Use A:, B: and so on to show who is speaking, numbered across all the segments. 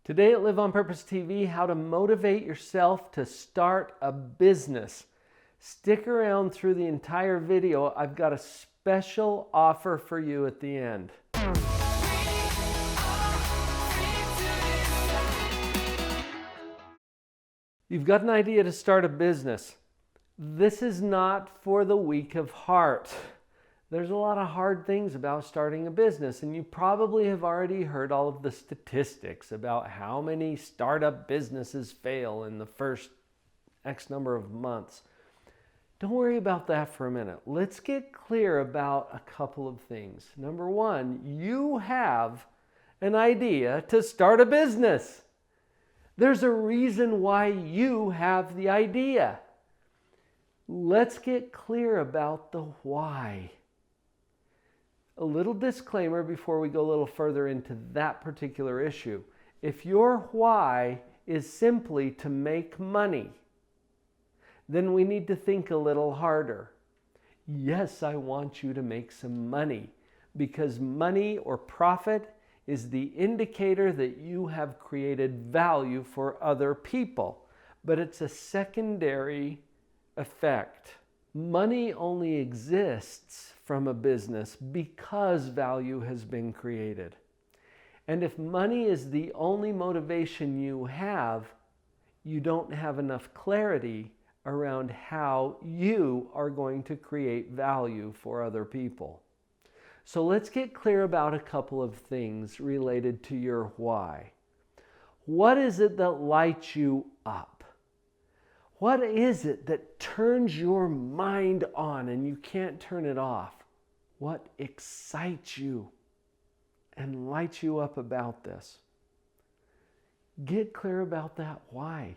A: Today at Live on Purpose TV, how to motivate yourself to start a business. Stick around through the entire video. I've got a special offer for you at the end. You've got an idea to start a business. This is not for the weak of heart. There's a lot of hard things about starting a business, and you probably have already heard all of the statistics about how many startup businesses fail in the first X number of months. Don't worry about that for a minute. Let's get clear about a couple of things. Number one, you have an idea to start a business. There's a reason why you have the idea. Let's get clear about the why. A little disclaimer before we go a little further into that particular issue. If your why is simply to make money, then we need to think a little harder. Yes, I want you to make some money, because money or profit is the indicator that you have created value for other people, but it's a secondary effect. Money only exists from a business because value has been created. And if money is the only motivation you have, you don't have enough clarity around how you are going to create value for other people. So let's get clear about a couple of things related to your why. What is it that lights you up? What is it that turns your mind on and you can't turn it off? What excites you and lights you up about this? Get clear about that why.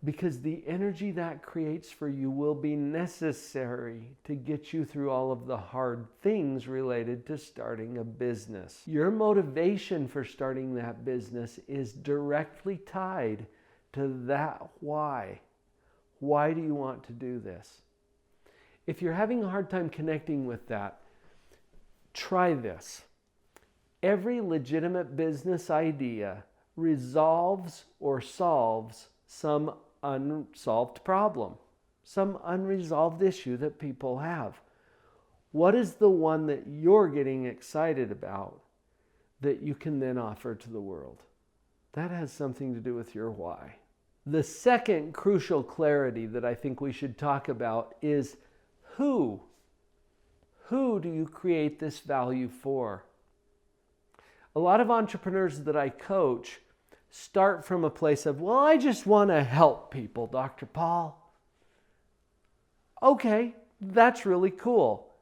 A: Because the energy that creates for you will be necessary to get you through all of the hard things related to starting a business. Your motivation for starting that business is directly tied to that why. Why do you want to do this? If you're having a hard time connecting with that, try this. Every legitimate business idea resolves or solves some unsolved problem, some unresolved issue that people have. What is the one that you're getting excited about that you can then offer to the world? That has something to do with your why. The second crucial clarity that I think we should talk about is who. Who do you create this value for? A lot of entrepreneurs that I coach start from a place of, well, I just want to help people, Dr. Paul. Okay, that's really cool.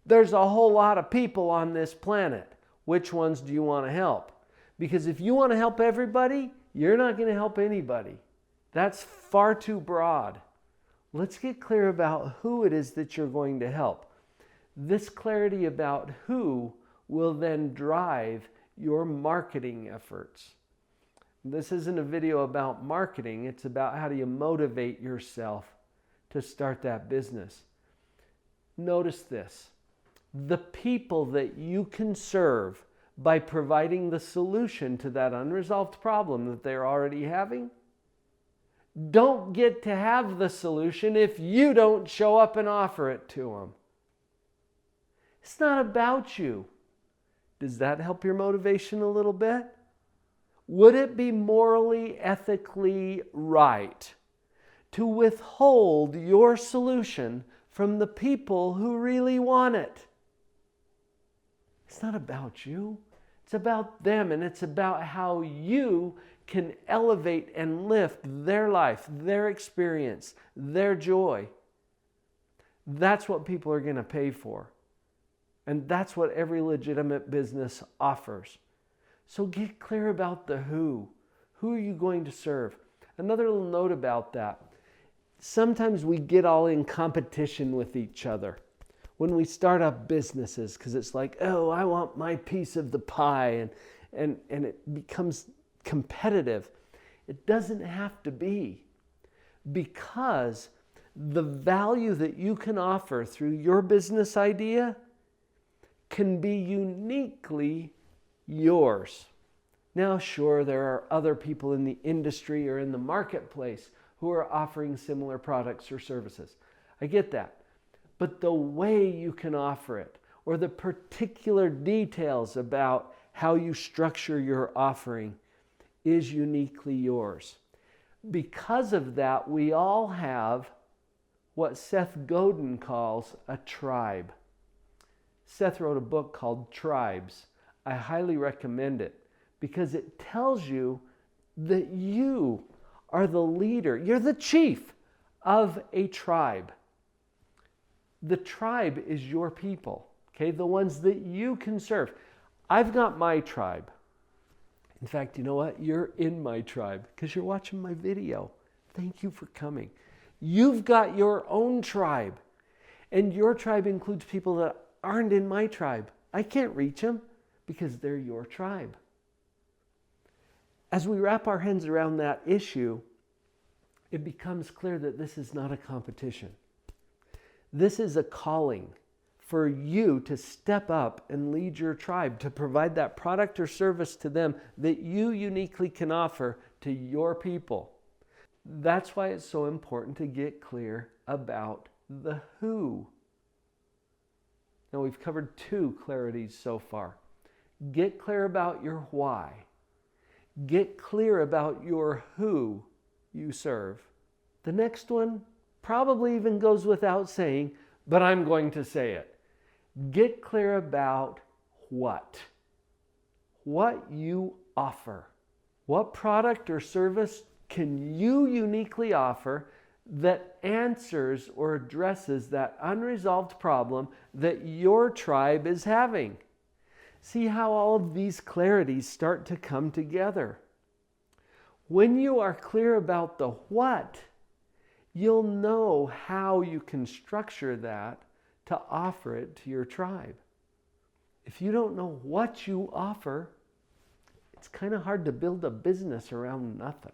A: There's a whole lot of people on this planet. Which ones do you want to help? Because if you want to help everybody, you're not going to help anybody. That's far too broad. Let's get clear about who it is that you're going to help. This clarity about who will then drive your marketing efforts. This isn't a video about marketing. It's about how do you motivate yourself to start that business. Notice this. The people that you can serve by providing the solution to that unresolved problem that they're already having don't get to have the solution if you don't show up and offer it to them. It's not about you. Does that help your motivation a little bit? Would it be morally, ethically right to withhold your solution from the people who really want it? It's not about you. It's about them, and it's about how you can elevate and lift their life, their experience, their joy. That's what people are going to pay for. And that's what every legitimate business offers. So get clear about the who. Who are you going to serve? Another little note about that. Sometimes we get all in competition with each other when we start up businesses, because it's like, oh, I want my piece of the pie, and it becomes competitive. It doesn't have to be, because the value that you can offer through your business idea can be uniquely yours. Now, sure, there are other people in the industry or in the marketplace who are offering similar products or services. I get that. But the way you can offer it, or the particular details about how you structure your offering, is uniquely yours. Because of that, we all have what Seth Godin calls a tribe. Seth wrote a book called Tribes. I highly recommend it because it tells you that you are the leader. You're the chief of a tribe. The tribe is your people, okay? The ones that you can serve. I've got my tribe. In fact, you know what? You're in my tribe because you're watching my video. Thank you for coming. You've got your own tribe. And your tribe includes people that aren't in my tribe. I can't reach them because they're your tribe. As we wrap our heads around that issue, it becomes clear that this is not a competition. This is a calling for you to step up and lead your tribe, to provide that product or service to them that you uniquely can offer to your people. That's why it's so important to get clear about the who. Now, we've covered 2 clarities so far. Get clear about your why. Get clear about your who you serve. The next one probably even goes without saying, but I'm going to say it. Get clear about what. What you offer. What product or service can you uniquely offer that answers or addresses that unresolved problem that your tribe is having? See how all of these clarities start to come together. When you are clear about the what, you'll know how you can structure that to offer it to your tribe. If you don't know what you offer, it's kind of hard to build a business around nothing.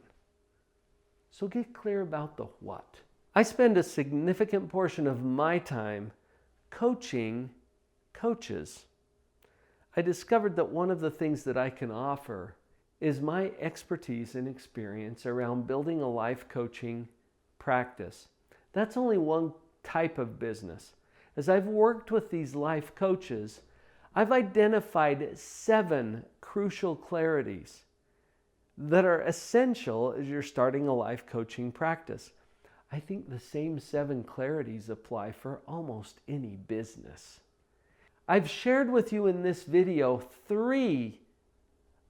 A: So get clear about the what. I spend a significant portion of my time coaching coaches. I discovered that one of the things that I can offer is my expertise and experience around building a life coaching practice. That's only one type of business. As I've worked with these life coaches, I've identified 7 crucial clarities that are essential as you're starting a life coaching practice. I think the same 7 clarities apply for almost any business. I've shared with you in this video 3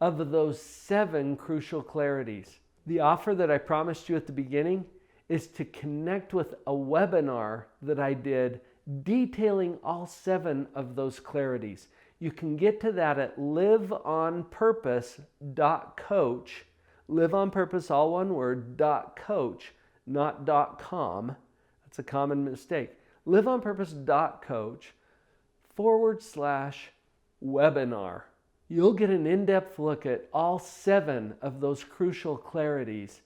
A: of those 7 crucial clarities. The offer that I promised you at the beginning is to connect with a webinar that I did detailing all 7 of those clarities. You can get to that at liveonpurpose.coach. Live on purpose, all one word, .coach, not .com. That's a common mistake. liveonpurpose.coach/webinar. You'll get an in-depth look at all 7 of those crucial clarities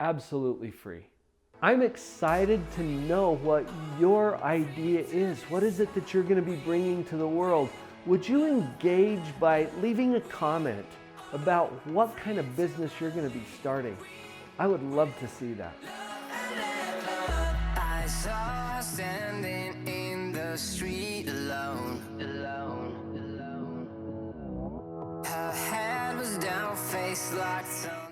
A: absolutely free. I'm excited to know what your idea is. What is it that you're going to be bringing to the world? Would you engage by leaving a comment about what kind of business you're going to be starting? I would love to see that.
B: I saw her standing in the street alone. Her head was down, face locked on.